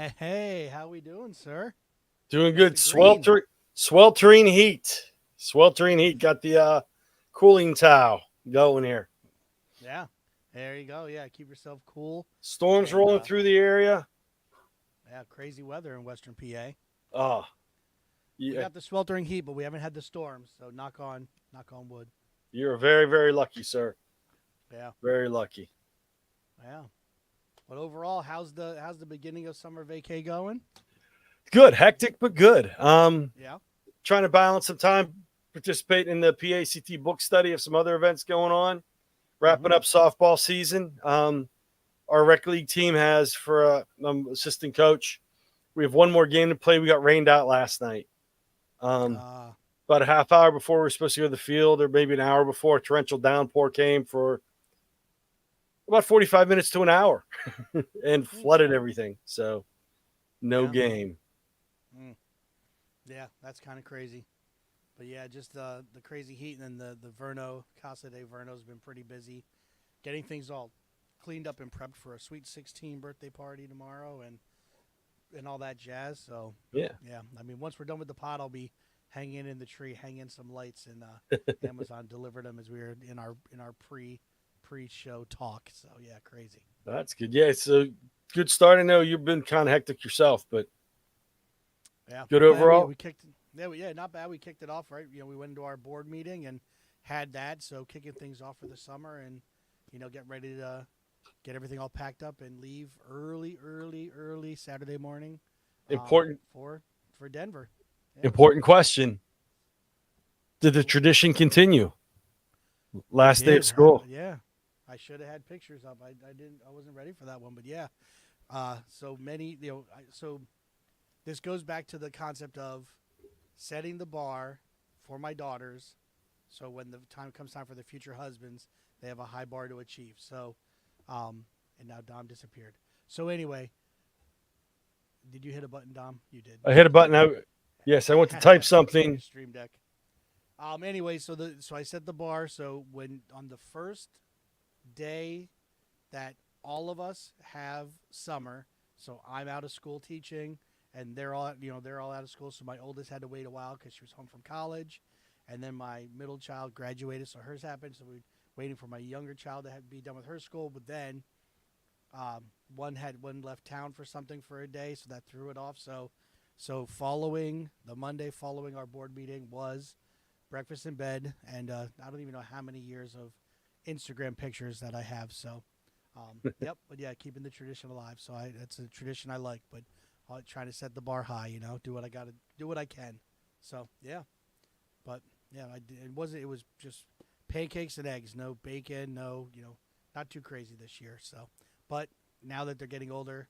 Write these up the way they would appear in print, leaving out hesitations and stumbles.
Hey, how we doing, sir? Doing Got good. the green. Sweltering heat. Sweltering heat. Got the cooling towel going here. Yeah, there you go. Yeah, keep yourself cool. Storms And rolling through the area. yeah, crazy weather in Western PA. Oh, We yeah. got the sweltering heat, but we haven't had the storms. So knock on wood. You're very, very lucky, sir. Yeah, Very lucky. yeah. But overall, how's the beginning of summer vacay going? Good. Hectic, but good. Yeah. Trying to balance some time participating in the PACT book study of some other events going on. Mm-hmm. Wrapping up softball season. Our rec league team has for assistant coach. We have one more game to play. We got rained out last night. Um, Uh, about a half hour before we were supposed to go to the field, or maybe an hour before, a torrential downpour came for about 45 minutes to an hour and flooded everything. So, no yeah. game. Mm, yeah, that's kind of crazy. But yeah, just the crazy heat, and then the Verno Casa de Verno's been pretty busy getting things all cleaned up and prepped for a Sweet 16 birthday party tomorrow and all that jazz. So, Yeah. yeah, I mean, once we're done with the pot, I'll be hanging in the tree, hanging some lights, and Amazon delivered them as we were in our pre show talk. So, yeah, crazy. That's good. Yeah, it's a good start. I know you've been kind of hectic yourself, but Yeah, good I'm glad we overall. kicked. Yeah, not bad. We kicked it off right. We went into our board meeting and had that. So kicking things off for the summer and get ready to get everything all packed up and leave early Saturday morning, Important, for Denver. Yeah, important question. Did the tradition continue? it Last day of did. school. Yeah, I should have had pictures up. I didn't. I wasn't ready for that one, but yeah. So many. So this goes back to the concept of setting the bar for my daughters, so when the time for the future husbands, they have a high bar to achieve. So, and now Dom disappeared. So anyway, did you hit a button, Dom? You did. I hit a button. Yes, I went to type Fixing your something. stream deck. Anyway, so I set the bar. So when on the first day that all of us have summer, so I'm out of school teaching, and they're all out of school. So my oldest had to wait a while because she was home from college, and then my middle child graduated, so hers happened. So we waiting for my younger child to be done with her school, but then one left town for something for a day, so that threw it off. So following the Monday following our board meeting was breakfast in bed, and I don't even know how many years of Instagram pictures that I have. So, yep, but yeah, keeping the tradition alive. So that's a tradition I like, but trying to set the bar high. Do what I got to do, what I can. So yeah, but yeah, it was just pancakes and eggs, no bacon, no not too crazy this year. So, but now that they're getting older,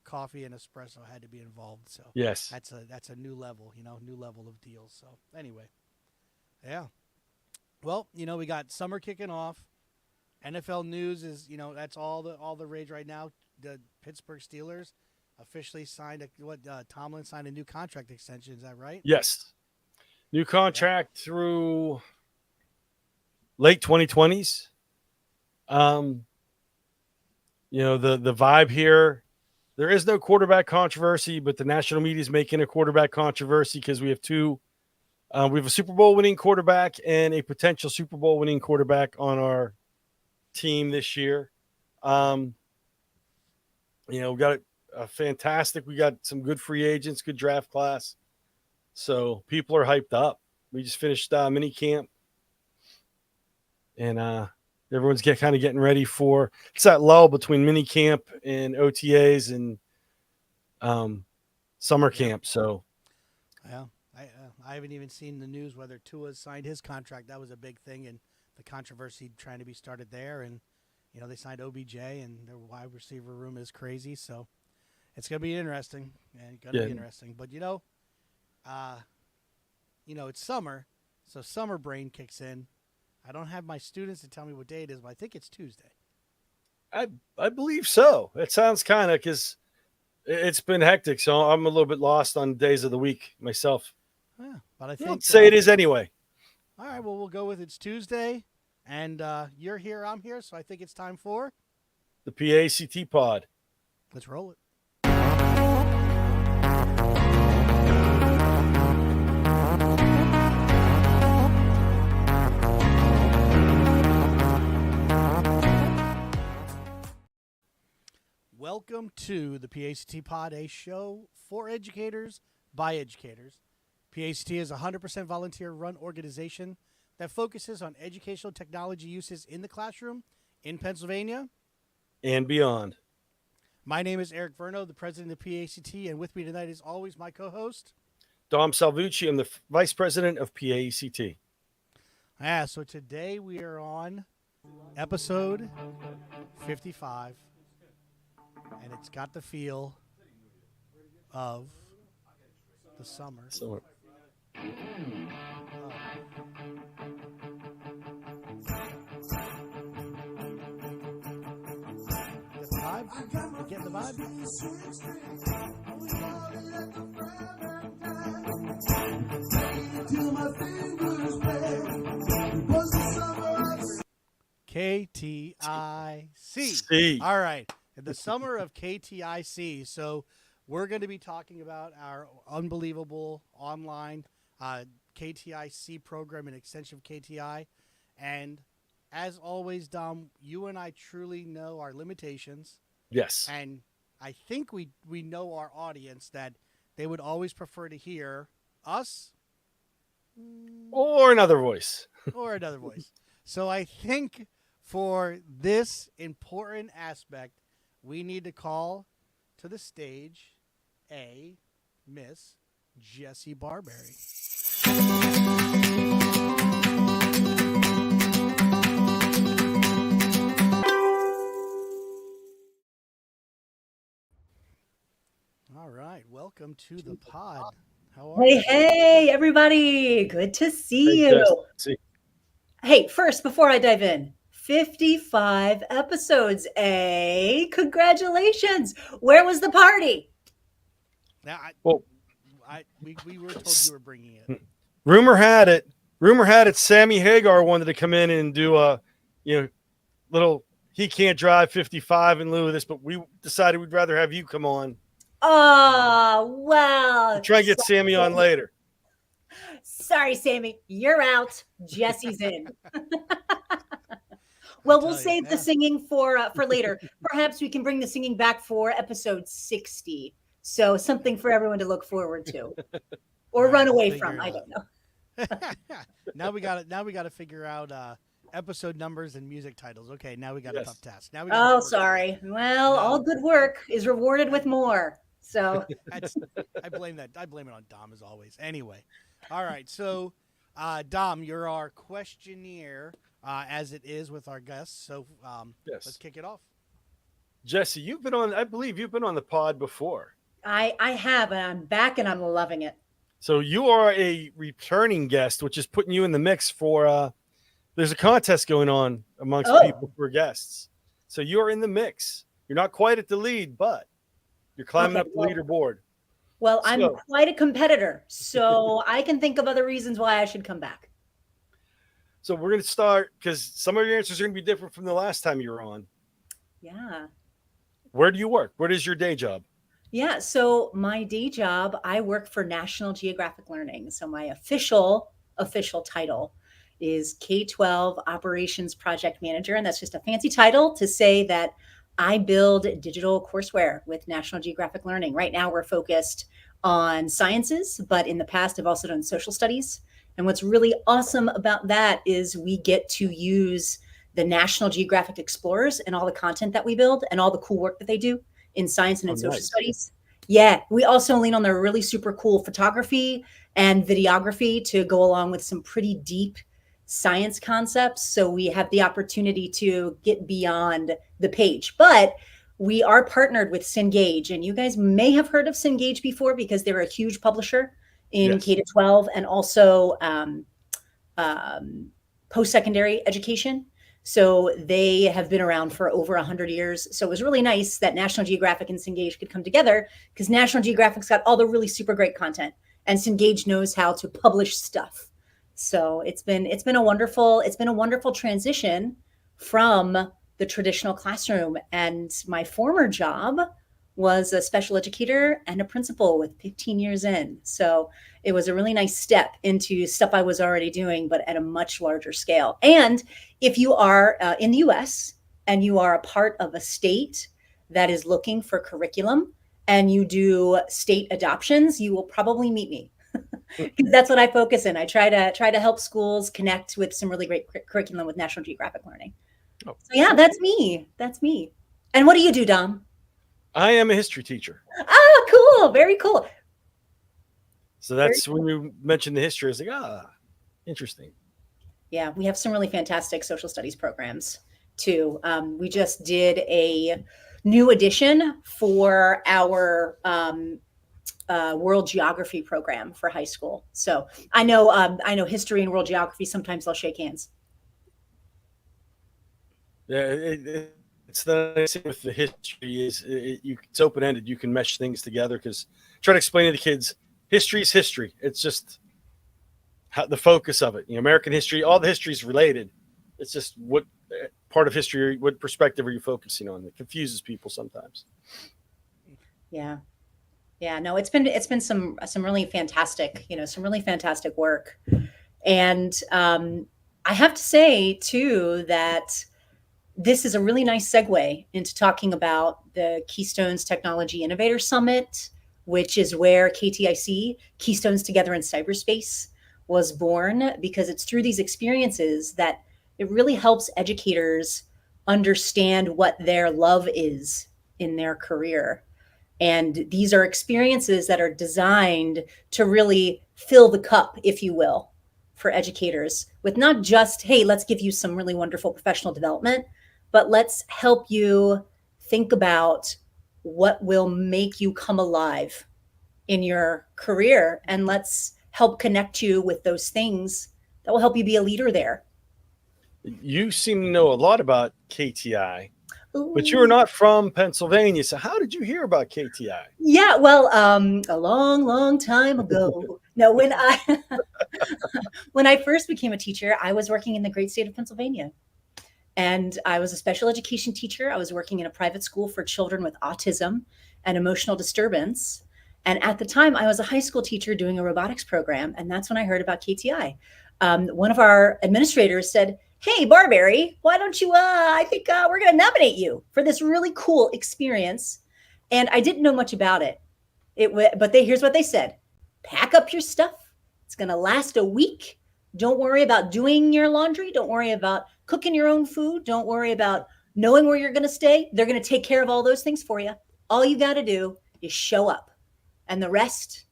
coffee and espresso had to be involved. So Yes. that's a new level, new level of deals. So anyway, yeah. Well, we got summer kicking off. NFL news is, that's all the rage right now. The Pittsburgh Steelers officially signed Tomlin signed a new contract extension. Is that right? Yes. New Yeah. contract through late 2020s. Um, the vibe here. There is no quarterback controversy, but the national media is making a quarterback controversy because we have two. We have a Super Bowl winning quarterback and a potential Super Bowl winning quarterback on our team this year. Yep. Um, we got a fantastic. We got some good free agents, good draft class. So people are hyped up. We just finished mini camp, and everyone's kind of getting ready for it's that lull between mini camp and OTAs and summer Yep. camp. So Yeah. I haven't even seen the news whether Tua signed his contract. That was a big thing, and the controversy trying to be started there. And they signed OBJ, and their wide receiver room is crazy. So it's gonna be interesting, and gonna yeah, be interesting. But uh, it's summer, so summer brain kicks in. I don't have my students to tell me what day it is, but I think it's Tuesday. I believe so. It sounds kind of because it's been hectic, so I'm a little bit lost on days of the week myself. Yeah, but I Well, think say it is anyway. all right. Well, we'll go with it's Tuesday, and you're here, I'm here, so I think it's time for The PACT pod. let's roll it. welcome to the PACT Pod, a show for educators by educators. PACT is a 100% volunteer-run organization that focuses on educational technology uses in the classroom in Pennsylvania and beyond. My name is Eric Verno, the president of PACT, and with me tonight is always my co-host, Dom Salvucci. I'm the vice president of PACT. So today we are on episode 55, and it's got the feel of the summer. Get the vibe? You getting the vibe? KTI C. All right. The summer of KTI C. So we're going to be talking about our unbelievable online KTI C program, an extension of KTI. And as always, Dom, you and I truly know our limitations. Yes. And I think we know our audience that they would always prefer to hear us or another voice. Or another voice. So I think for this important aspect, we need to call to the stage a Miss Jessie Barberry. All right, welcome to the pod. How are you? Hey, everybody. Good to see you. Hey, first, before I dive in, 55 episodes, Congratulations. Where was the party? Now, we were told you were bringing it. Rumor had it Sammy Hagar wanted to come in and do a, little he can't drive 55 in lieu of this, but we decided we'd rather have you come on. Oh, well. We'll try and get Sammy on later. Sorry, Sammy. You're out. Jesse's in. Well, we'll save the singing for later. Perhaps we can bring the singing back for episode 60. So something for everyone to look forward to. Or run away from. I don't know. Now we got to figure out episode numbers and music titles. Okay, now we got a tough task. Now sorry. Well, all good work is rewarded with more. So I blame it on Dom as always. Anyway, all right. So, Dom, you're our questionnaire, as it is with our guests. So, let's kick it off. Jessie, I believe you've been on the pod before. I have, and I'm back, and I'm loving it. So you are a returning guest, which is putting you in the mix for. There's a contest going on amongst people for guests. So you're in the mix. You're not quite at the lead, but you're climbing up the leaderboard. Well, I'm quite a competitor, so I can think of other reasons why I should come back. So we're going to start because some of your answers are going to be different from the last time you were on. Yeah. Where do you work? What is your day job? Yeah, so my day job, I work for National Geographic Learning. So my official title is K-12 Operations Project Manager. And that's just a fancy title to say that I build digital courseware with National Geographic Learning. Right now, we're focused on sciences, but in the past, I've also done social studies. And what's really awesome about that is we get to use the National Geographic Explorers and all the content that we build and all the cool work that they do in science and in social studies. Yeah, we also lean on their really super cool photography and videography to go along with some pretty deep science concepts. So we have the opportunity to get beyond the page. But we are partnered with Cengage, and you guys may have heard of Cengage before because they're a huge publisher in K-12 and also post-secondary education. So they have been around for over 100 years. So it was really nice that National Geographic and Cengage could come together because National Geographic's got all the really super great content and Cengage knows how to publish stuff. So it's been a wonderful transition from the traditional classroom. And my former job was a special educator and a principal with 15 years in. So it was a really nice step into stuff I was already doing, but at a much larger scale. And if you are in the US and you are a part of a state that is looking for curriculum and you do state adoptions, you will probably meet me. Because that's what I focus in. I try to help schools connect with some really great curriculum with National Geographic Learning. Oh. So yeah, that's me. That's me. And what do you do, Dom? I am a history teacher. Ah, cool. Very cool. So that's when you mentioned the history, I was like, interesting. Yeah, we have some really fantastic social studies programs too. We just did a new edition for our world geography program for high school. So I know history and world geography, sometimes they'll shake hands. Yeah, it's the nice thing with the history is it's open-ended. You can mesh things together because try to explain to the kids, history is history. It's just the focus of it. American history, all the history is related. It's just what part of history, what perspective are you focusing on? It confuses people sometimes. Yeah. Yeah, no, it's been some really fantastic, some really fantastic work. And I have to say too that this is a really nice segue into talking about the Keystones Technology Innovator Summit, which is where KTI C, Keystones Together in Cyberspace, was born, because it's through these experiences that it really helps educators understand what their love is in their career. And these are experiences that are designed to really fill the cup, if you will, for educators with not just, hey, let's give you some really wonderful professional development, but let's help you think about what will make you come alive in your career. And let's help connect you with those things that will help you be a leader there. You seem to know a lot about KTI. Ooh. But you were not from Pennsylvania. So how did you hear about KTI? Yeah, well, a long time ago. No, when I first became a teacher, I was working in the great state of Pennsylvania. And I was a special education teacher. I was working in a private school for children with autism and emotional disturbance. And at the time, I was a high school teacher doing a robotics program. And that's when I heard about KTI. One of our administrators said, hey, Barberry, why don't you, I think we're going to nominate you for this really cool experience. And I didn't know much about it. But here's what they said. Pack up your stuff. It's going to last a week. Don't worry about doing your laundry. Don't worry about cooking your own food. Don't worry about knowing where you're going to stay. They're going to take care of all those things for you. All you got to do is show up. And the rest,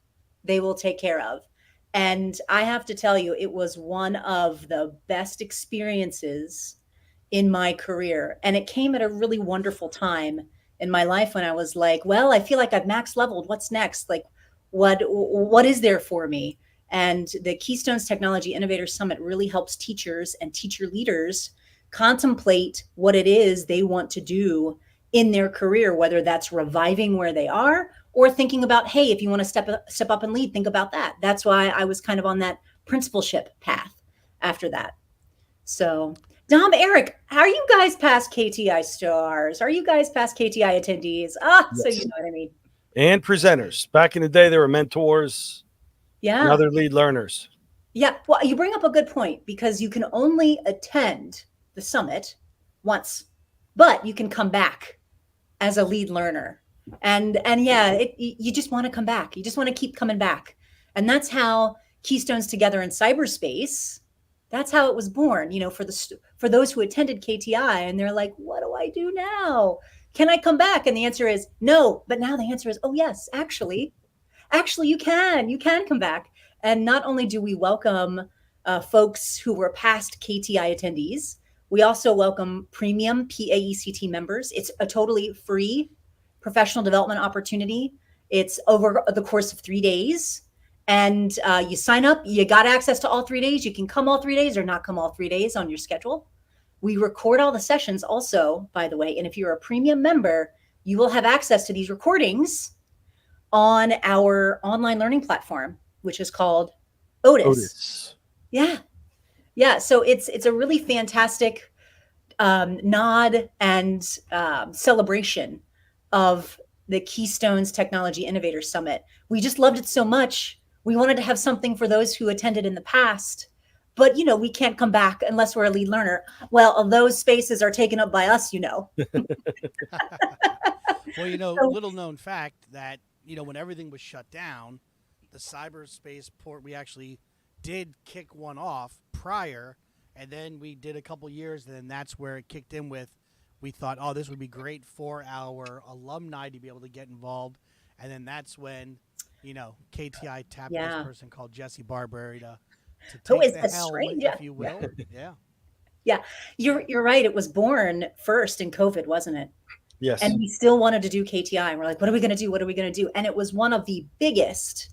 they will take care of. And I have to tell you, it was one of the best experiences in my career. And it came at a really wonderful time in my life when I was like, well, I feel like I've max leveled. What's next? Like, what is there for me? And the Keystones Technology Innovator Summit really helps teachers and teacher leaders contemplate what it is they want to do in their career, whether that's reviving where they are or thinking about, hey, if you want to step up and lead, think about that. That's why I was kind of on that principalship path after that. So, Dom, Eric, are you guys past KTI stars? Are you guys past KTI attendees? Yes. So you know what I mean. And presenters. Back in the day, they were mentors. Yeah. And other lead learners. Yeah. Well, you bring up a good point because you can only attend the summit once, but you can come back as a lead learner. And yeah, you just want to come back. You just want to keep coming back. And that's how Keystones Together in Cyberspace, that's how it was born, for those who attended KTI and they're like, what do I do now? Can I come back? And the answer is no. But now the answer is, oh, yes, actually, you can come back. And not only do we welcome folks who were past KTI attendees, we also welcome premium PAECT members. It's a totally free professional development opportunity. It's over the course of 3 days. And you sign up, you got access to all 3 days. You can come all 3 days or not come all 3 days on your schedule. We record all the sessions also, by the way. And if you're a premium member, you will have access to these recordings on our online learning platform, which is called Otis. Yeah. Yeah. So it's a really fantastic nod and celebration of the Keystones Technology Innovator Summit. We just loved it so much. We wanted to have something for those who attended in the past, but we can't come back unless we're a lead learner. Well, those spaces are taken up by us, Well, So, little known fact that, when everything was shut down, the cyberspace port, we actually did kick one off prior, and then we did a couple years, and then that's where it kicked in with, we thought, oh, this would be great for our alumni to be able to get involved. And then that's when, KTI tapped this yeah. person called Jesse Barberry to Who take is the this helm, stranger? if you Yeah. will. Yeah. Yeah. You're right. It was born first in COVID, wasn't it? And Yes. we still wanted to do KTI. And we're like, what are we going to do? What are we going to do? And it was one of the biggest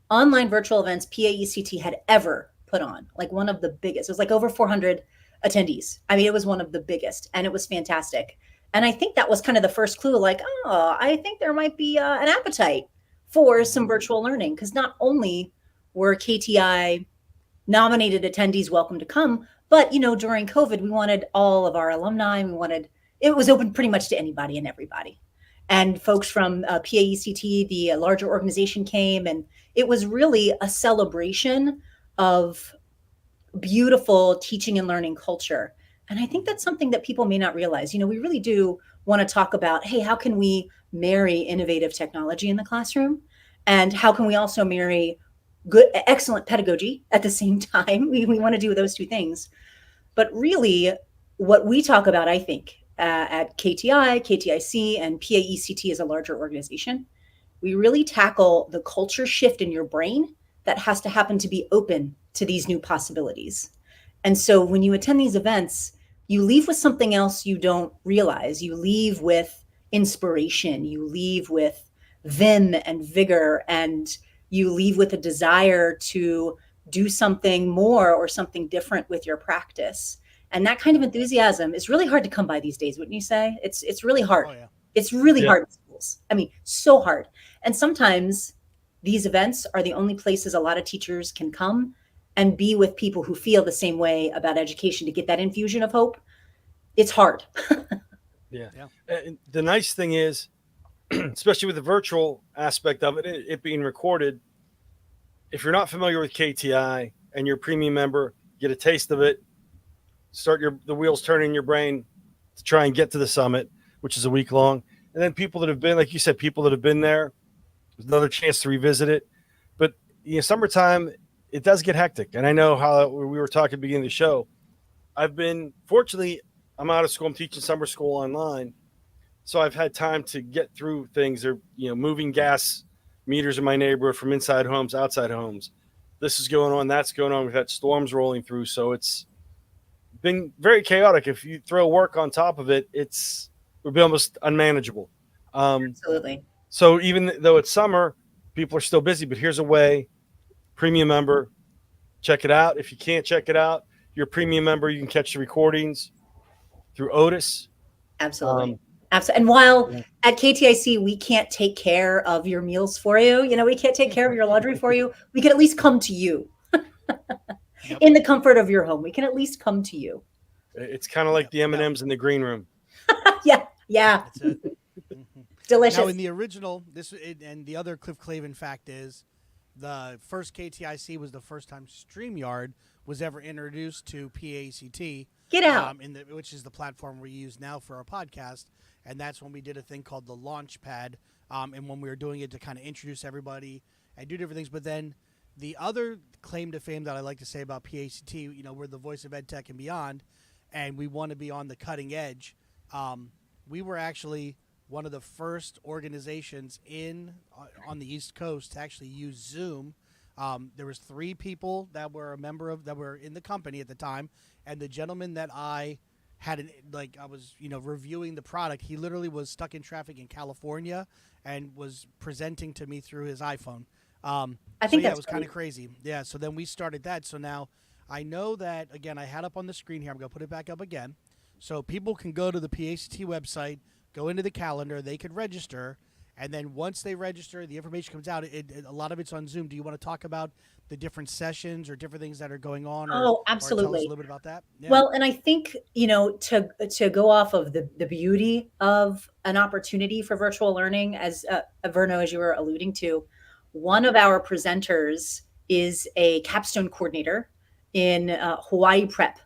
online virtual events PAECT had ever put on, like one of the biggest. It was like over 400 attendees. I mean, it was one of the biggest, and it was fantastic. And I think that was kind of the first clue, like, oh, I think there might be an appetite for some virtual learning, because not only were KTI nominated attendees welcome to come, but during COVID, we wanted all of our alumni. It was open pretty much to anybody and everybody. And folks from PAECT, the larger organization, came, and it was really a celebration of beautiful teaching and learning culture. And I think that's something that people may not realize. We really do want to talk about, hey, how can we marry innovative technology in the classroom? And how can we also marry excellent pedagogy at the same time? We want to do those two things. But really, what we talk about, I think, at KTI, KTIC, and PAECT as a larger organization, we really tackle the culture shift in your brain that has to happen to be open to these new possibilities. And so when you attend these events, you leave with something else you don't realize. You leave with inspiration, you leave with vim and vigor, and you leave with a desire to do something more or something different with your practice. And that kind of enthusiasm is really hard to come by these days, wouldn't you say? It's really hard. Oh, yeah. It's really Yeah. hard in schools. I mean, so hard. And sometimes these events are the only places a lot of teachers can come and be with people who feel the same way about education to get that infusion of hope. It's hard. Yeah. Yeah. And the nice thing is, especially with the virtual aspect of it being recorded, if you're not familiar with KTI and you're a premium member, get a taste of it, start the wheels turning in your brain to try and get to the summit, which is a week long. And then people that have been, like you said, people that have been there, there's another chance to revisit it. But summertime, it does get hectic. And I know how we were talking at the beginning of the show. Fortunately, I'm out of school. I'm teaching summer school online. So I've had time to get through things. They're, moving gas meters in my neighborhood from inside homes, outside homes. This is going on. That's going on. We've had storms rolling through. So it's been very chaotic. If you throw work on top of it, would be almost unmanageable. Absolutely. So even though it's summer, people are still busy. But here's a way, premium member, check it out. If you can't check it out, you're a premium member. You can catch the recordings through Otis. Absolutely. Absolutely. And while at KTIC, we can't take care of your meals for you, we can't take care of your laundry for you, we can at least come to you in the comfort of your home. We can at least come to you. It's kind of like the M&Ms in the green room. Yeah. That's it. Delicious. Now, in the original, and the other Cliff Clavin fact is, the first KTIC was the first time StreamYard was ever introduced to PAECT. Get out. Which is the platform we use now for our podcast. And that's when we did a thing called the Launch Pad. And when we were doing it to kind of introduce everybody and do different things. But then the other claim to fame that I like to say about PAECT, we're the voice of EdTech and beyond, and we want to be on the cutting edge. We were actually one of the first organizations on the East Coast to actually use Zoom. There was 3 people that were that were in the company at the time, and the gentleman that I had I was reviewing the product. He literally was stuck in traffic in California and was presenting to me through his iPhone. I think it was kind of crazy. Yeah. So then we started that. So now I know that, again, I had up on the screen here. I'm going to put it back up again. So people can go to the PACT website, go into the calendar, they could register. And then once they register, the information comes out. A lot of it's on Zoom. Do you want to talk about the different sessions or different things that are going on? Oh, absolutely. Or tell us a little bit about that. Yeah. Well, and I think, to go off of the beauty of an opportunity for virtual learning, as Verno, as you were alluding to, one of our presenters is a capstone coordinator in Hawaii Prep.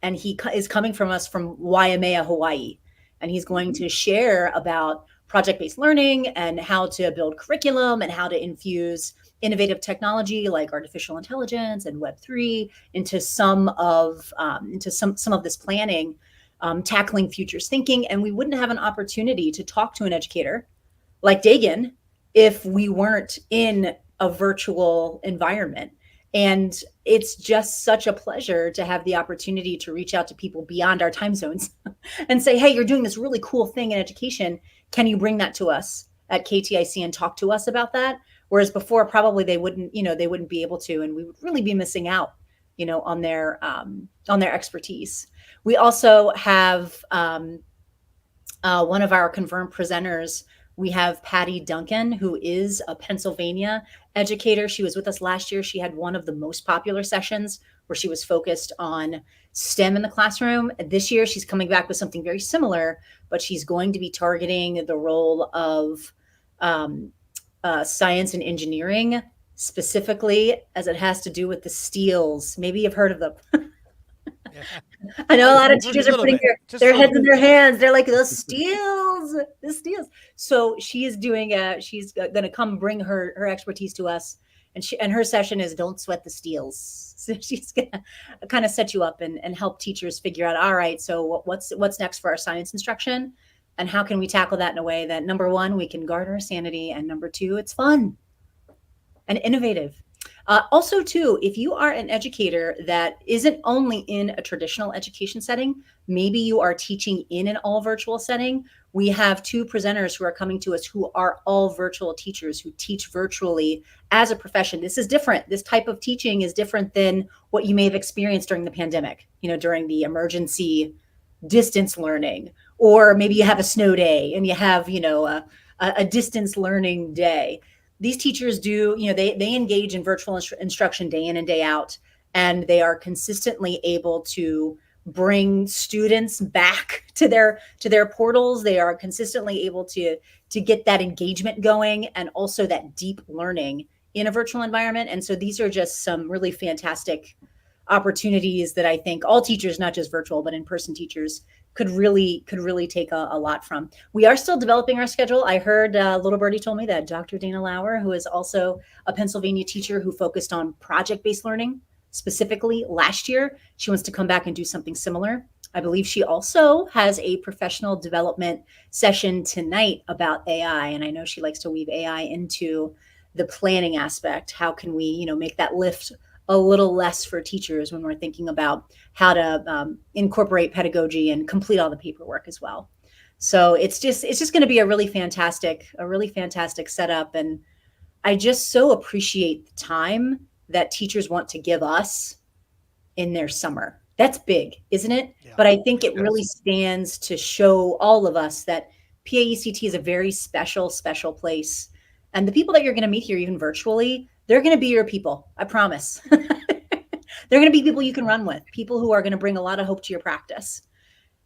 And he is coming from us from Waimea, Hawaii. and he's going to share about project-based learning and how to build curriculum and how to infuse innovative technology like artificial intelligence and Web3 into some of this planning, tackling futures thinking. And we wouldn't have an opportunity to talk to an educator like Dagan if we weren't in a virtual environment. And it's just such a pleasure to have the opportunity to reach out to people beyond our time zones and say, hey, you're doing this really cool thing in education. Can you bring that to us at KTIC and talk to us about that? Whereas before, probably they wouldn't be able to, and we would really be missing out, on their expertise. We also have one of our confirmed presenters. We have Patty Duncan, who is a Pennsylvania educator. She was with us last year. She had one of the most popular sessions where she was focused on STEM in the classroom. This year, she's coming back with something very similar, but she's going to be targeting the role of science and engineering, specifically as it has to do with the steels. Maybe you've heard of them. Yeah. I know a lot of teachers are putting their heads in their hands. They're like, the steels. So she is she's going to come bring her expertise to us. And her session is don't sweat the steels. So she's going to kind of set you up and help teachers figure out, all right, so what's next for our science instruction? And how can we tackle that in a way that, number one, we can guard our sanity, and number two, it's fun and innovative. Also, too, if you are an educator that isn't only in a traditional education setting, maybe you are teaching in an all virtual setting. We have two presenters who are coming to us who are all virtual teachers who teach virtually as a profession. This is different. This type of teaching is different than what you may have experienced during the pandemic, during the emergency distance learning, or maybe you have a snow day and you have, a distance learning day. These teachers do, they engage in virtual instruction day in and day out, and they are consistently able to bring students back to their portals. They are consistently able to get that engagement going and also that deep learning in a virtual environment. And so these are just some really fantastic opportunities that I think all teachers, not just virtual, but in-person teachers, could really take a lot from. We are still developing our schedule. I heard little birdie told me that Dr. Dana Lauer, who is also a Pennsylvania teacher who focused on project-based learning specifically last year, she wants to come back and do something similar. I believe she also has a professional development session tonight about AI, and I know she likes to weave AI into the planning aspect. How can we, make that lift a little less for teachers when we're thinking about how to incorporate pedagogy and complete all the paperwork as well. So it's just going to be a really fantastic setup. And I just so appreciate the time that teachers want to give us in their summer. That's big, isn't it? Yeah. But I think it really stands to show all of us that PAECT is a very special place. And the people that you're going to meet here, even virtually, they're going to be your people. I promise. They're going to be people you can run with, people who are going to bring a lot of hope to your practice.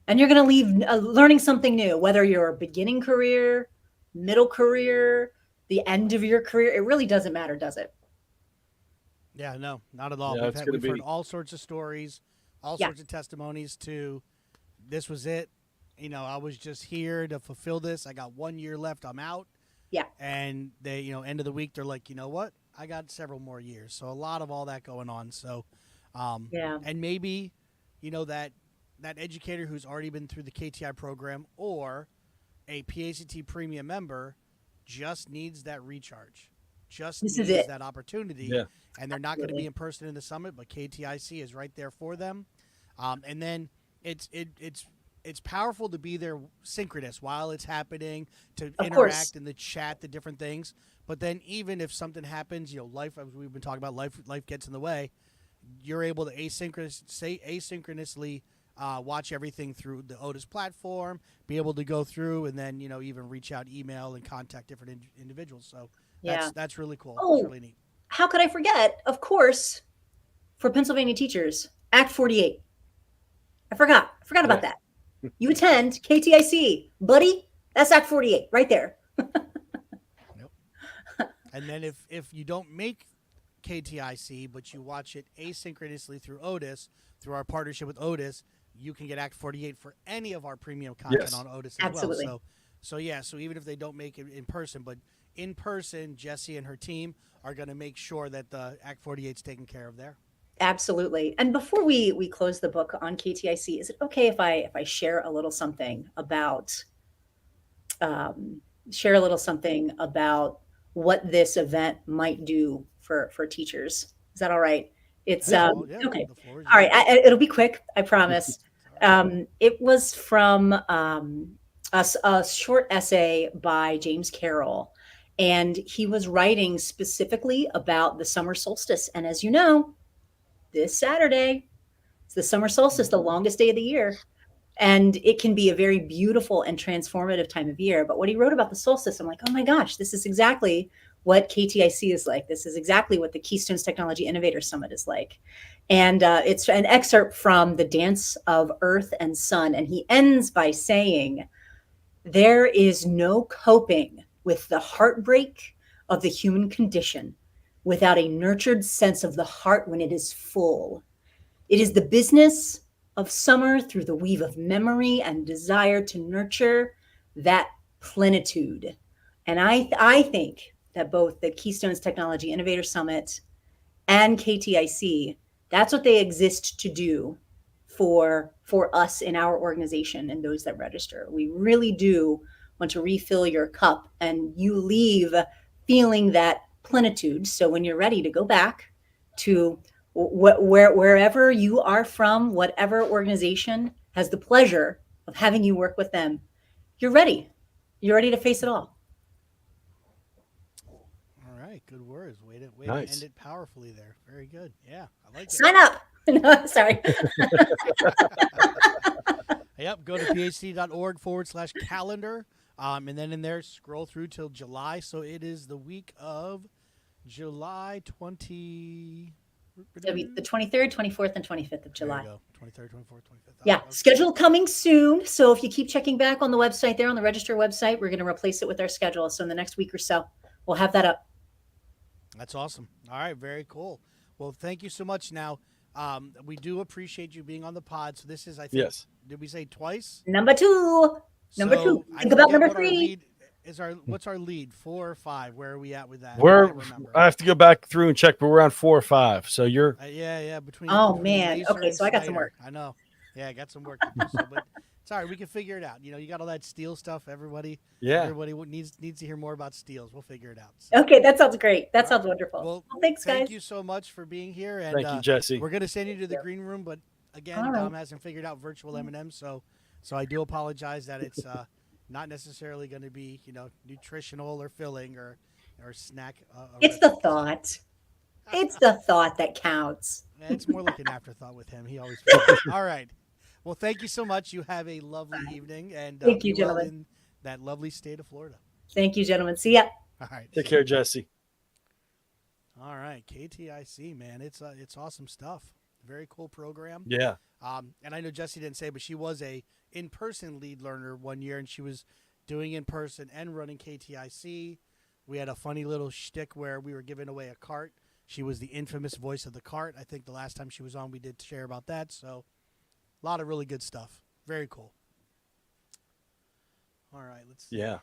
And you're going to leave learning something new, whether you're beginning career, middle career, the end of your career. It really doesn't matter, does it? Yeah, no, not at all. Yeah, We've heard all sorts of stories, all sorts of testimonies to this was it. I was just here to fulfill this. I got 1 year left. I'm out. Yeah. And they, end of the week, they're like, you know what? I got several more years. So a lot of all that going on. So, and maybe, that educator who's already been through the KTI program or a PACT premium member just needs that recharge, needs that opportunity. Yeah. And they're not going to be in person in the summit, but KTIC is right there for them. And then it's powerful to be there synchronous while it's happening, to interact in the chat, the different things. But then even if something happens, life, as we've been talking about, life gets in the way, you're able to asynchronously watch everything through the Otis platform, be able to go through and then, even reach out, email, and contact different individuals. So that's really cool. Oh, that's really neat. How could I forget? Of course, for Pennsylvania teachers, Act 48. I forgot about that. You attend KTIC, buddy. That's Act 48 right there. Yep. And then if you don't make KTIC, but you watch it asynchronously through Otis, through our partnership with Otis, you can get Act 48 for any of our premium content Yes. on Otis as Absolutely. well. So yeah, so even if they don't make it in person, but in person, Jessie and her team are going to make sure that the Act 48 is taken care of there. Absolutely. And before we close the book on KTIC, is it okay if I share a little something about um, what this event might do for teachers? Is that all right? It's That's all. Yeah, okay. the floor is All right. yours. It'll be quick. I promise. All right. It was from a short essay by James Carroll, and he was writing specifically about the summer solstice. And as you know, this Saturday, it's the summer solstice, the longest day of the year. And it can be a very beautiful and transformative time of year. But what he wrote about the solstice, I'm like, oh my gosh, this is exactly what KTIC is like. This is exactly what the Keystones Technology Innovator Summit is like. And it's an excerpt from The Dance of Earth and Sun. And he ends by saying, there is no coping with the heartbreak of the human condition without a nurtured sense of the heart when it is full. It is the business of summer through the weave of memory and desire to nurture that plenitude. And I think that both the Keystones Technology Innovator Summit and KTIC, that's what they exist to do for us in our organization and those that register. We really do want to refill your cup and you leave feeling that plenitude. So when you're ready to go back to wherever you are from, whatever organization has the pleasure of having you work with them, you're ready. You're ready to face it all. All right. Good words. Way to Nice. end it powerfully there. Very good. Yeah, I like it. Sign up. No, sorry. Yep. Go to phd.org/calendar. And then in there, scroll through till July. So it is the week of July 20. It'll be the 23rd, 24th, and 25th of July. There you go. 23rd, 24th, 25th. Yeah, Okay. schedule coming soon. So if you keep checking back on the website there, on the register website, we're going to replace it with our schedule. So in the next week or so, we'll have that up. That's awesome. All right. Very cool. Well, thank you so much. Now, we do appreciate you being on the pod. So this is, I think, Yes. did we say twice? Number two. Number two. I Think about forget number what our 3. lead is. What's our lead? 4 or 5? Where are we at with that? I We're can't remember. I have to go back through and check, but we're on 4 or 5. So you're Yeah. Between. Oh, between man. Laser Okay, and so I got some Snyder. work. I know. Yeah, I got some work to do. So, but it's all right. We can figure it out. You know, you got all that steel stuff. Everybody needs to hear more about steels. We'll figure it out. So, Okay, that sounds great. That All sounds right. wonderful. Well, Thanks, guys. Thank you so much for being here. And Thank you, Jesse. we're gonna send you to the green room, but again, All right. Dom hasn't figured out virtual M&M, so I do apologize that it's not necessarily going to be nutritional or filling or snack. It's the thought. It's the thought that counts. It's more like an afterthought with him. He always. Forgets. All right. Well, thank you so much. You have a lovely evening, and Thank you, be well gentlemen. in that lovely state of Florida. Thank you, gentlemen. See ya. All right. take care, Jesse. All right, KTIC, man, it's awesome stuff. Very cool program. Yeah. And I know Jessie didn't say, but she was a in-person lead learner one year, and she was doing in-person and running KTIC. We had a funny little shtick where we were giving away a cart. She was the infamous voice of the cart. I think the last time she was on, we did share about that. So a lot of really good stuff. Very cool. All right, let's see. Yeah.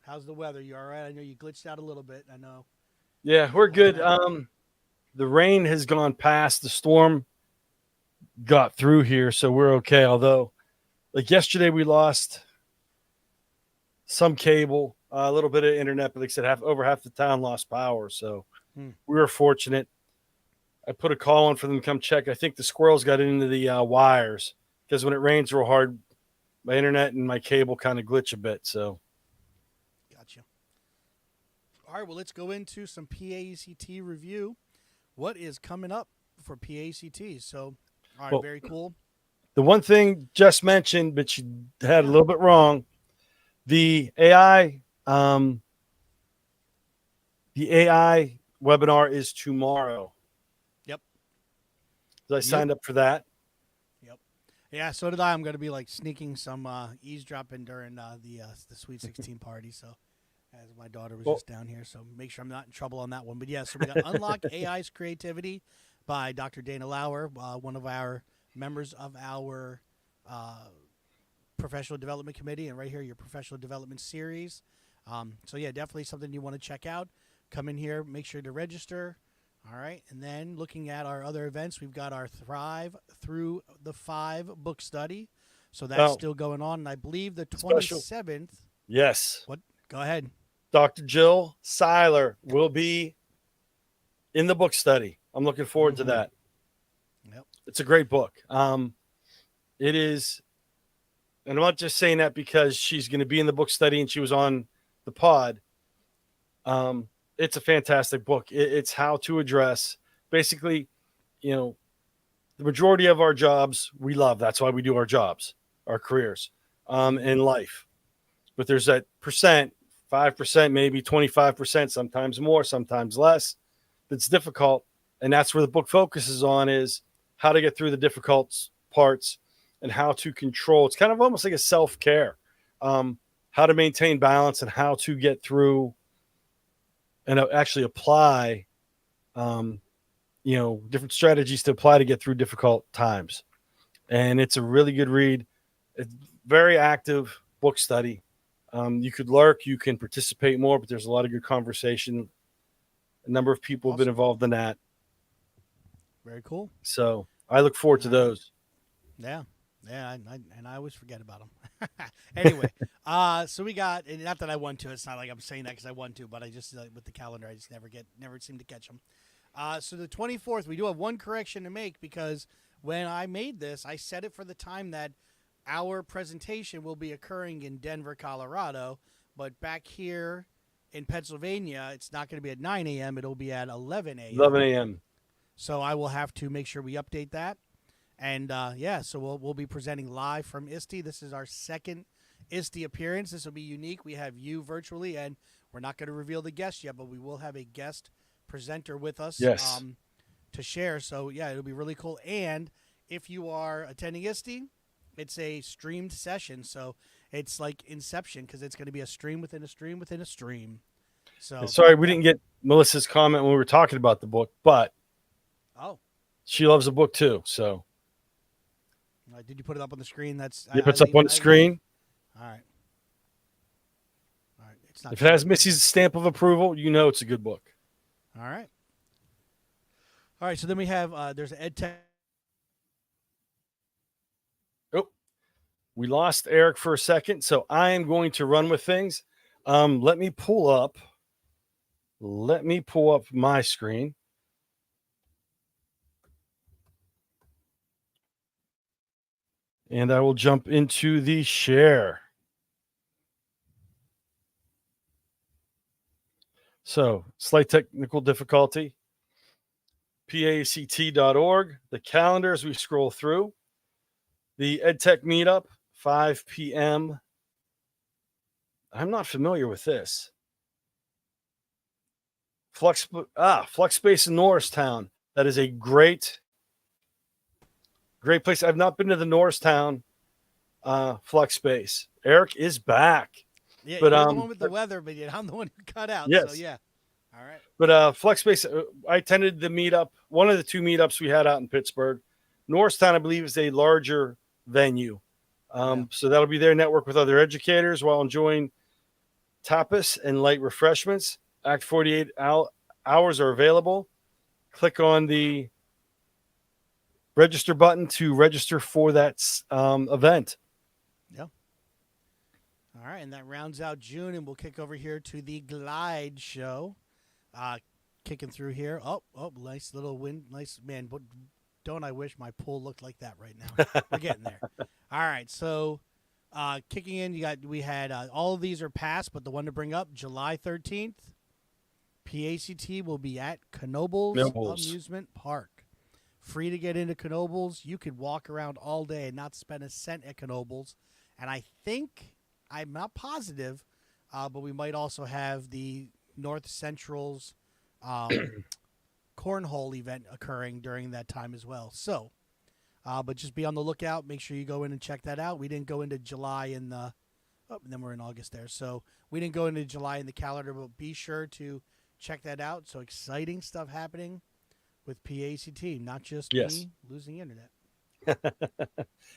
How's the weather? You all right? I know you glitched out a little bit. I know. Yeah, we're good. The rain has gone past. The storm got through here, so we're okay. Although, like yesterday, we lost some cable, a little bit of internet, but like I said, over half the town lost power. So we were fortunate. I put a call on for them to come check. I think the squirrels got into the wires because when it rains real hard, my internet and my cable kind of glitch a bit. So. Gotcha. All right, well, let's go into some PAECT review. What is coming up for PAECT? So, all right, very cool. The one thing Jess mentioned, but she had a little bit wrong. The AI webinar is tomorrow. Yep. So I signed up for that. Yep. Yeah, so did I. I'm going to be like sneaking some eavesdropping during the Sweet 16 party. So, as my daughter was just down here, so make sure I'm not in trouble on that one. But yeah, so we got Unlock AI's Creativity by Dr. Dana Lauer, one of our members of our professional development committee, and right here your professional development series. So yeah, definitely something you want to check out. Come in here, make sure to register. All right, and then looking at our other events, we've got our Thrive Through the 5 book study. So that's still going on, and I believe the 27th. Yes. What? Go ahead. Dr. Jill Seiler will be in the book study. I'm looking forward to that. Yep. It's a great book. It is, and I'm not just saying that because she's going to be in the book study and she was on the pod. It's a fantastic book. It's how to address basically, the majority of our jobs we love. That's why we do our jobs, our careers, in life. But there's that percent, 5%, maybe 25%, sometimes more, sometimes less. That's difficult. And that's where the book focuses on, is how to get through the difficult parts and how to control. It's kind of almost like a self-care, how to maintain balance and how to get through and actually apply, different strategies to apply to get through difficult times. And it's a really good read. It's very active book study. You could lurk, you can participate more, but there's a lot of good conversation. A number of people have been involved in that. Very cool. So I look forward to those. Yeah. Yeah, and I always forget about them. Anyway, so we got, and not that I want to. It's not like I'm saying that because I want to, but I just with the calendar, I just never seem to catch them. So the 24th, we do have one correction to make, because when I made this, I set it for the time that our presentation will be occurring in Denver, Colorado, but back here in Pennsylvania, it's not going to be at 9 a.m. It'll be at 11 a.m. 11 a.m. So I will have to make sure we update that. And, so we'll be presenting live from ISTE. This is our second ISTE appearance. This will be unique. We have you virtually, and we're not going to reveal the guest yet, but we will have a guest presenter with us to share. So, yeah, it'll be really cool. And if you are attending ISTE, it's a streamed session. So it's like Inception, because it's going to be a stream within a stream within a stream. So sorry, we didn't get Melissa's comment when we were talking about the book, but she loves the book too. So did you put it up on the screen? That's it's up on the screen. All right. It's not. If it has Missy's stamp of approval, it's a good book. All right. So then we have there's an EdTech. Oh, we lost Eric for a second, so I am going to run with things. Let me pull up my screen. And I will jump into the share. So, slight technical difficulty. PACT.org. The calendar as we scroll through. The EdTech meetup, 5 p.m. I'm not familiar with this. Flux Space in Norristown. That is a great place. I've not been to the Norristown Flux Space. Eric is back. Yeah, but you're the one with the weather, but I'm the one who cut out. Yes. So yeah. All right. But Flux Space, I attended the meetup, one of the 2 meetups we had out in Pittsburgh. Norristown, I believe, is a larger venue. So that'll be there. Network with other educators while enjoying tapas and light refreshments. Act 48 hours are available. Click on the register button to register for that event. Yeah. All right, and that rounds out June, and we'll kick over here to the Glide Show. Kicking through here. Oh, nice little wind. Nice, man. But don't I wish my pool looked like that right now. We're getting there. All right, so kicking in, we had all of these are passed, but the one to bring up, July 13th, PACT will be at Knoebels Amusement Park. Free to get into Knoebels. You could walk around all day and not spend a cent at Knoebels. And I think, I'm not positive, but we might also have the North Central's cornhole event occurring during that time as well. So, but just be on the lookout. Make sure you go in and check that out. We didn't go into July and then we're in August there. So we didn't go into July in the calendar, but be sure to check that out. So exciting stuff happening with PACT, not just me losing internet.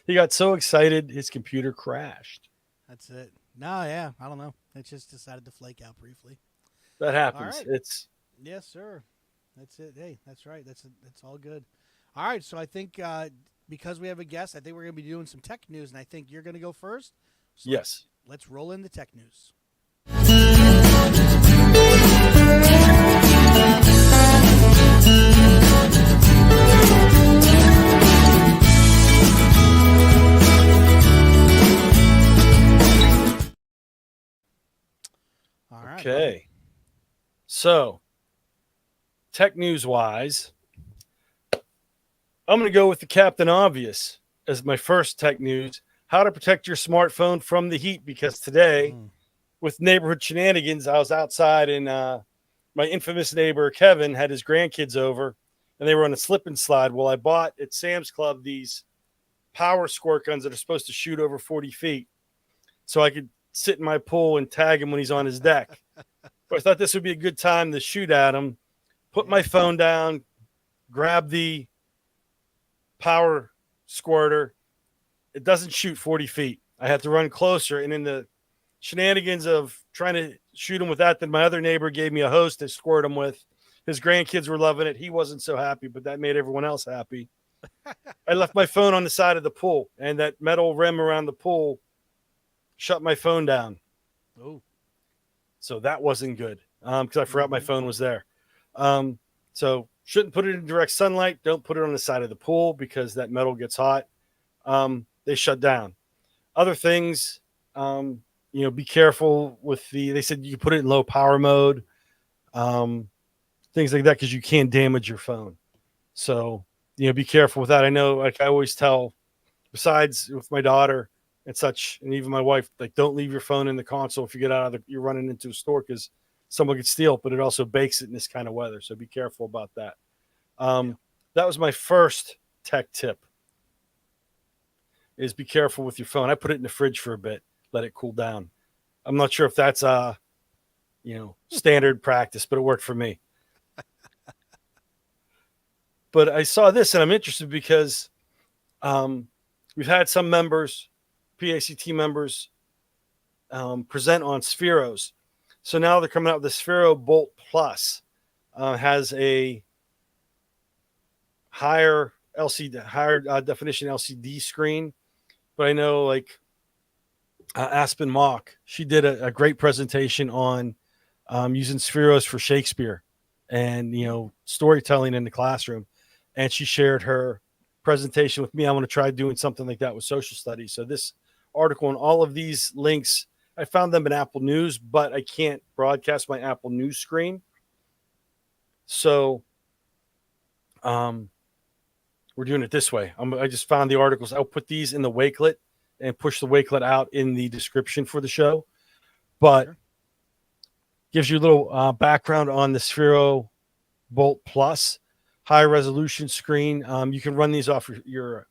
He got so excited his computer crashed. That's it. No, yeah, I don't know. It just decided to flake out briefly. That All happens. right. It's Yes, sir. That's it. Hey, that's right. That's all good. All right. So I think because we have a guest, I think we're going to be doing some tech news, and I think you're going to go first. So yes. let's roll in the tech news. All right. Okay. So, tech news wise, I'm going to go with the Captain Obvious as my first tech news. How to protect your smartphone from the heat, because today, with neighborhood shenanigans, I was outside and my infamous neighbor Kevin had his grandkids over and they were on a slip and slide. Well, I bought at Sam's Club these power squirt guns that are supposed to shoot over 40 feet so I could sit in my pool and tag him when he's on his deck. But I thought this would be a good time to shoot at him, put my phone down, grab the power squirter. It doesn't shoot 40 feet. I had to run closer. And in the shenanigans of trying to shoot him with that, then my other neighbor gave me a hose to squirt him with. His grandkids were loving it. He wasn't so happy, but that made everyone else happy. I left my phone on the side of the pool, and that metal rim around the pool shut my phone down. Oh. So that wasn't good because I forgot my phone was there. So shouldn't put it in direct sunlight. Don't put it on the side of the pool because that metal gets hot. They shut down. Other things, be careful with they said you can put it in low power mode, things like that, because you can damage your phone. So, be careful with that. I know, like I always tell, besides with my daughter and such, and even my wife, like, don't leave your phone in the console if you get out of you're running into a store because someone could steal it, but it also bakes it in this kind of weather. So be careful about that. That was my first tech tip, is be careful with your phone. I put it in the fridge for a bit, let it cool down. I'm not sure if that's standard practice, but it worked for me. But I saw this and I'm interested because we've had some members, PACT members, present on Spheros. So now they're coming out with the Sphero Bolt Plus. Has a higher definition LCD screen. But I know, like, Aspen Mock, she did a great presentation on using Spheros for Shakespeare and, storytelling in the classroom. And she shared her presentation with me. I want to try doing something like that with social studies. So this article and all of these links, I found them in Apple News, but I can't broadcast my Apple News screen. So we're doing it this way. I just found the articles. I'll put these in the Wakelet and push the Wakelet out in the description for the show. But gives you a little background on the Sphero Bolt Plus high resolution screen. You can run these off your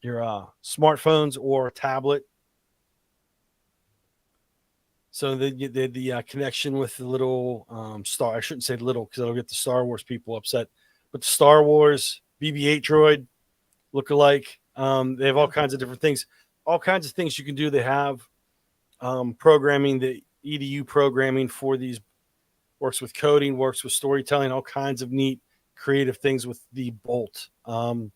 smartphones or tablet. So the connection with the little star. I shouldn't say little because it'll get the Star Wars people upset. But the Star Wars BB-8 droid look-alike. They have all kinds of different things. All kinds of things you can do. They have programming, the EDU programming for these. Works with coding, works with storytelling, all kinds of neat, creative things with the Bolt. But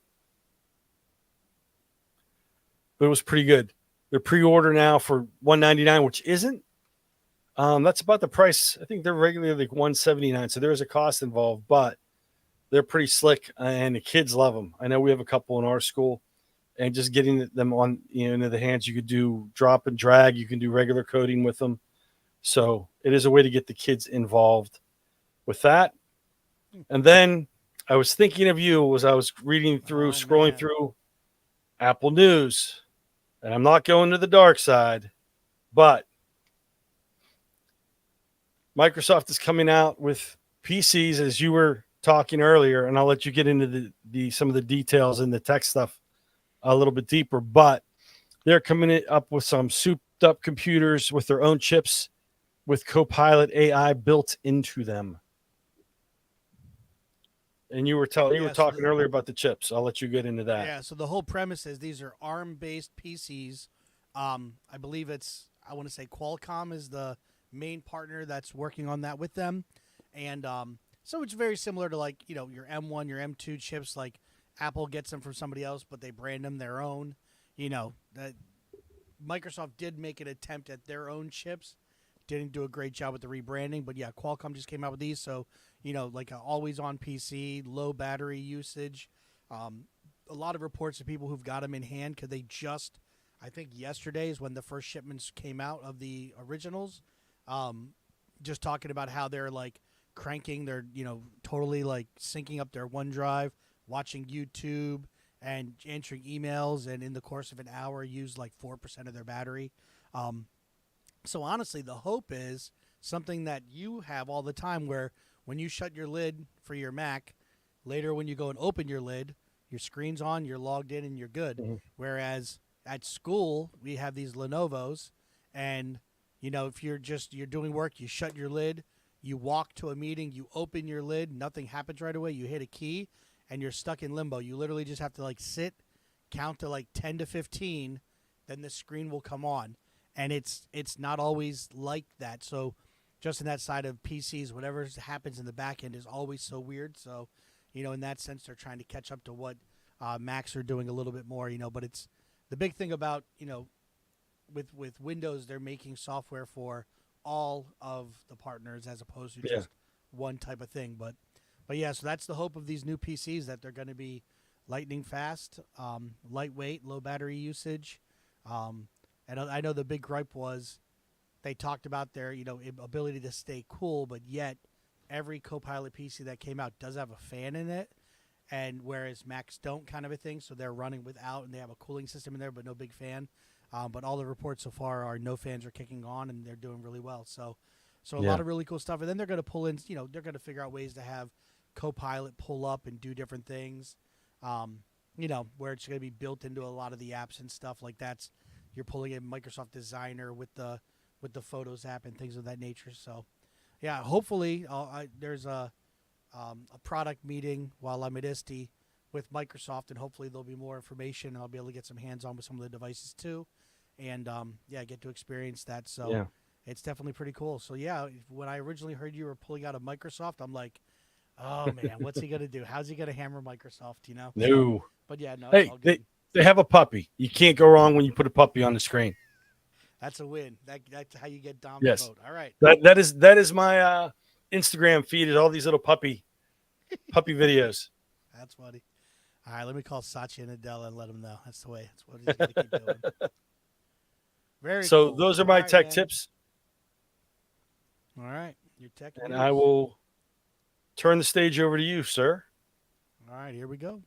it was pretty good. They're pre-order now for $199, which isn't. That's about the price. I think they're regularly like $179. So there is a cost involved, but they're pretty slick and the kids love them. I know we have a couple in our school, and just getting them on, into the hands, you could do drop and drag. You can do regular coding with them. So it is a way to get the kids involved with that. And then I was thinking of you as I was scrolling through Apple News, and I'm not going to the dark side, but Microsoft is coming out with PCs, as you were talking earlier, and I'll let you get into some of the details and the tech stuff a little bit deeper, but they're coming up with some souped up computers with their own chips with Copilot AI built into them. And you were talking So earlier about the chips. I'll let you get into that. yeah, so the whole premise is these are ARM-based PCs. I believe I want to say Qualcomm is the main partner that's working on that with them, and so it's very similar to like your M1, your M2 chips. Like Apple gets them from somebody else, but they brand them their own. That Microsoft did make an attempt at their own chips. Didn't do a great job with the rebranding, but yeah, Qualcomm just came out with these. So, like a always on PC, low battery usage. A lot of reports of people who've got them in hand because they just, I think yesterday is when the first shipments came out of the originals. Just talking about how they're like cranking, they're, totally like syncing up their OneDrive, watching YouTube, and answering emails, and in the course of an hour use like 4% of their battery. So honestly, the hope is something that you have all the time where when you shut your lid for your Mac, later when you go and open your lid, your screen's on, you're logged in, and you're good. Mm-hmm. Whereas at school, we have these Lenovo's, and if you're doing work, you shut your lid, you walk to a meeting, you open your lid, nothing happens right away, you hit a key, and you're stuck in limbo. You literally just have to like sit, count to like 10 to 15, then the screen will come on. And it's not always like that. So just in that side of PCs, whatever happens in the back end is always so weird. So, in that sense, they're trying to catch up to what Macs are doing a little bit more, but it's the big thing about, with Windows, they're making software for all of the partners as opposed to just one type of thing. But yeah, so that's the hope of these new PCs, that they're going to be lightning fast, lightweight, low battery usage. And I know the big gripe was they talked about their, ability to stay cool, but yet every Copilot PC that came out does have a fan in it, and whereas Macs don't, kind of a thing. So they're running without, and they have a cooling system in there, but no big fan. But all the reports so far are no fans are kicking on, and they're doing really well. So a lot of really cool stuff. And then they're going to pull in, they're going to figure out ways to have Copilot pull up and do different things, where it's going to be built into a lot of the apps and stuff like that. You're pulling in Microsoft Designer with the Photos app and things of that nature. So, yeah, hopefully there's a product meeting while I'm at ISTE with Microsoft, and hopefully there'll be more information, and I'll be able to get some hands-on with some of the devices too, and get to experience that. So it's definitely pretty cool. So yeah, when I originally heard you were pulling out of Microsoft, I'm like, oh man, what's he gonna do? How's he gonna hammer Microsoft? No. But yeah, no. Hey, they have a puppy. You can't go wrong when you put a puppy on the screen. That's a win. That's how you get Dom Yes. to vote. All right. That is my Instagram feed, is all these little puppy videos. That's funny. All right, let me call Satya and Adela and let them know. That's the way. That's what he's going to keep doing. Very So cool. those are my tech tips. All right, your tech. And I will turn the stage over to you, sir. All right, here we go.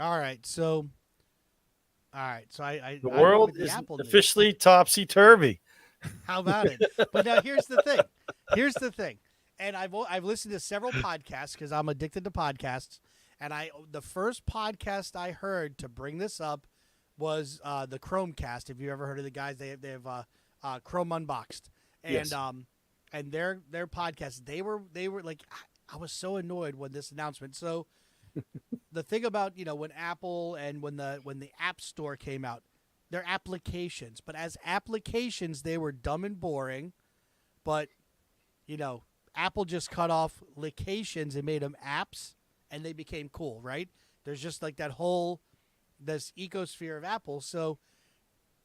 All right, so I The world is officially topsy-turvy. How about it? But now here's the thing. And I've listened to several podcasts because I'm addicted to podcasts. And the first podcast I heard to bring this up was the Chromecast. If you ever heard of the guys, they have Chrome Unboxed, and Yes. And their podcast, they were like, I was so annoyed when this announcement. So the thing about when Apple and when the App Store came out, they're applications, but as applications they were dumb and boring. But Apple just cut off locations and made them apps, and they became cool, right? There's just like this ecosphere of Apple. So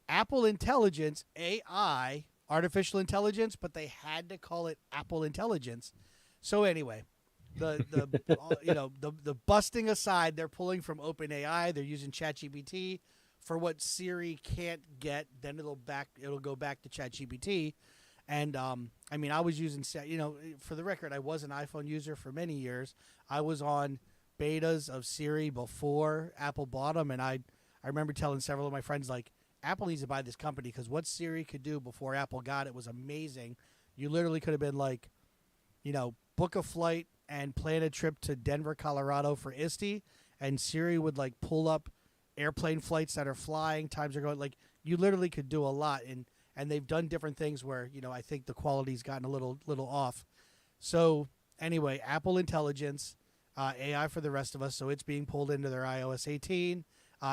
Apple Intelligence, AI, artificial intelligence, but they had to call it Apple Intelligence. So anyway, the busting aside, they're pulling from OpenAI. They're using ChatGPT for what Siri can't get. Then it'll go back to ChatGPT. And I was using, for the record, I was an iPhone user for many years. I was on betas of Siri before Apple bought them, and I remember telling several of my friends, like, Apple needs to buy this company because what Siri could do before Apple got it was amazing. You literally could have been like, book a flight and plan a trip to Denver, Colorado for ISTE, and Siri would like pull up airplane flights that are flying, times are going. Like you literally could do a lot, and they've done different things where I think the quality's gotten a little off. So anyway, Apple Intelligence, AI for the rest of us. So it's being pulled into their iOS 18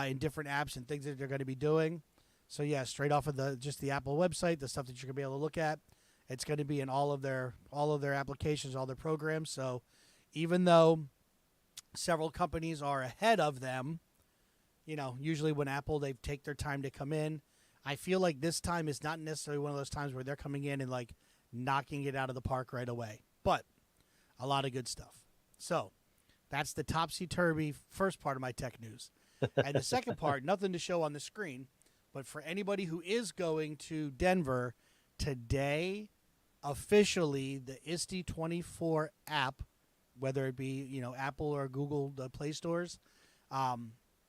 in different apps and things that they're going to be doing. So yeah, straight off of the Apple website, the stuff that you're going to be able to look at, it's going to be in all of their applications, all their programs. So even though several companies are ahead of them, usually when Apple, they take their time to come in. I feel like this time is not necessarily one of those times where they're coming in and like knocking it out of the park right away, but a lot of good stuff. So that's the topsy-turvy first part of my tech news. And the second part, nothing to show on the screen, but for anybody who is going to Denver today, officially the ISTE24 app, whether it be Apple or Google, the Play stores,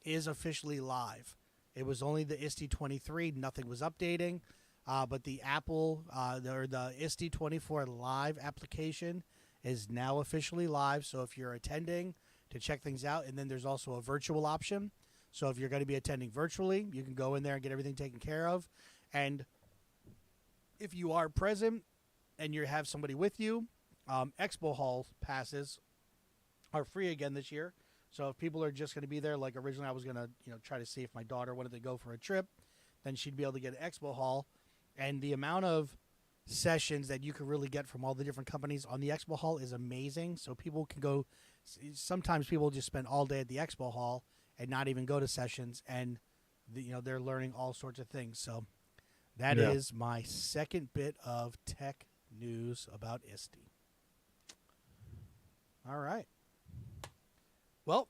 is officially live. It was only the ISTE23, nothing was updating, but the Apple or the ISTE24 live application is now officially live. So if you're attending to check things out, and then there's also a virtual option. So if you're going to be attending virtually, you can go in there and get everything taken care of. And if you are present and you have somebody with you, Expo Hall passes are free again this year. So if people are just going to be there, like originally I was going to try to see if my daughter wanted to go for a trip, then she'd be able to get an Expo Hall. And the amount of sessions that you can really get from all the different companies on the Expo Hall is amazing. So people can go. Sometimes people just spend all day at the Expo Hall and not even go to sessions, and they're learning all sorts of things. So that is my second bit of tech news about ISTE. All right. Well,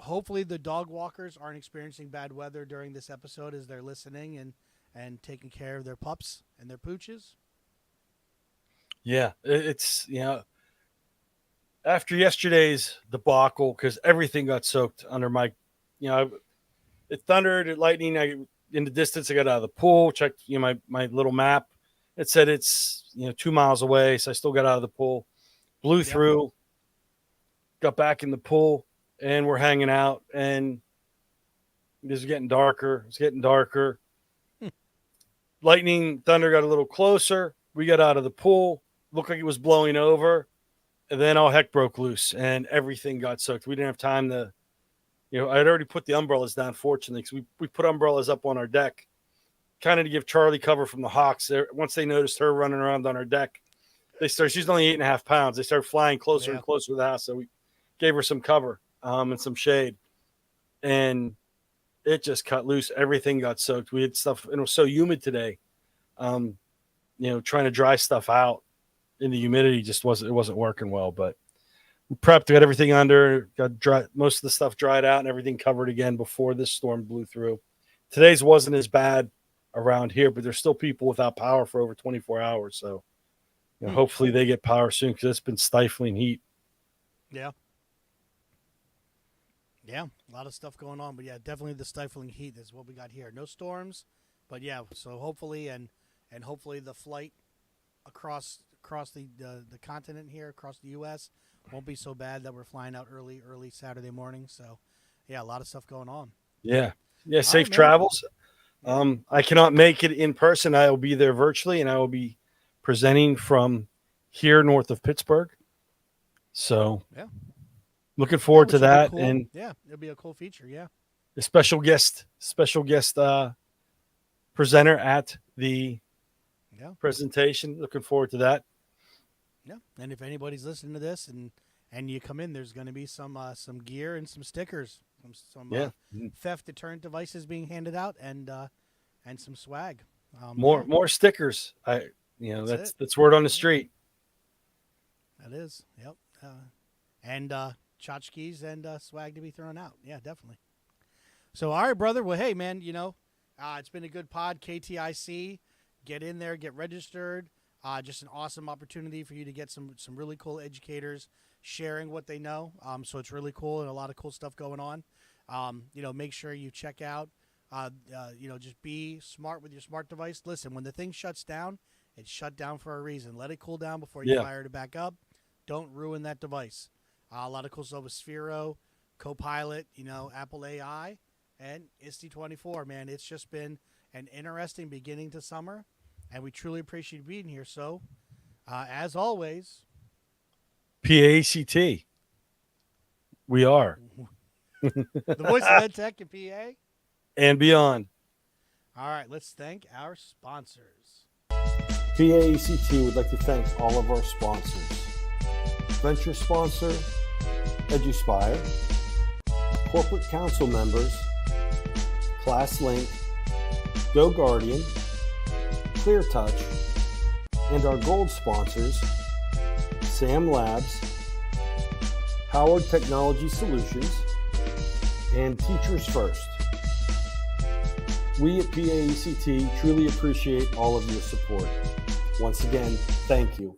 hopefully the dog walkers aren't experiencing bad weather during this episode as they're listening and taking care of their pups and their pooches. Yeah, it's after yesterday's debacle, because everything got soaked under my, it thundered, it lightning. In the distance, I got out of the pool, checked my little map. It said it's 2 miles away, so I still got out of the pool, blew through, got back in the pool, and we're hanging out, and it was getting darker. It's getting darker. Lightning, thunder got a little closer. We got out of the pool. Looked like it was blowing over. And then all heck broke loose, and everything got soaked. We didn't have time to, I had already put the umbrellas down, fortunately, because we put umbrellas up on our deck, kind of to give Charlie cover from the hawks. Once they noticed her running around on our deck, she's only 8.5 pounds. They started flying closer and closer to the house, so we gave her some cover and some shade. And it just cut loose. Everything got soaked. We had stuff, and it was so humid today. Trying to dry stuff out in the humidity just wasn't working well. But we prepped, got everything under, got dry, most of the stuff dried out, and everything covered again before this storm blew through. Today's wasn't as bad around here, but there's still people without power for over 24 hours. So hopefully they get power soon, because it's been stifling heat. Yeah. Yeah, a lot of stuff going on, but yeah, definitely the stifling heat is what we got here. No storms, but yeah, so hopefully and hopefully the flight across the continent here, across the U.S. won't be so bad that we're flying out early Saturday morning. So yeah, a lot of stuff going on. Yeah, safe travels. I cannot make it in person. I will be there virtually, and I will be presenting from here north of Pittsburgh. So yeah. Looking forward to that. Cool. And yeah, it'll be a cool feature. Yeah. A special guest presenter at the presentation. Looking forward to that. Yeah. And if anybody's listening to this and you come in, there's going to be some gear and some stickers, some theft deterrent devices being handed out, and some swag. More stickers. That's word on the street. That is. Yep. And tchotchkes and swag to be thrown out. Yeah, definitely. So, all right, brother. Well, hey, man, it's been a good pod, KTI C. Get in there, get registered. Just an awesome opportunity for you to get some really cool educators sharing what they know. So it's really cool, and a lot of cool stuff going on. Make sure you check out, just be smart with your smart device. Listen, when the thing shuts down, it's shut down for a reason. Let it cool down before you fire it back up. Don't ruin that device. A lot of cool stuff with Sphero, Copilot, Apple AI. And ISTE 24, man, it's just been an interesting beginning to summer, and we truly appreciate you being here. So, as always, PACT. We are. the voice of EdTech in PA. And beyond. All right, let's thank our sponsors. PACT would like to thank all of our sponsors. Venture sponsor, EduSpire. Corporate council members, ClassLink, GoGuardian, ClearTouch, and our gold sponsors, Sam Labs, Howard Technology Solutions, and Teachers First. We at PACT truly appreciate all of your support. Once again, thank you.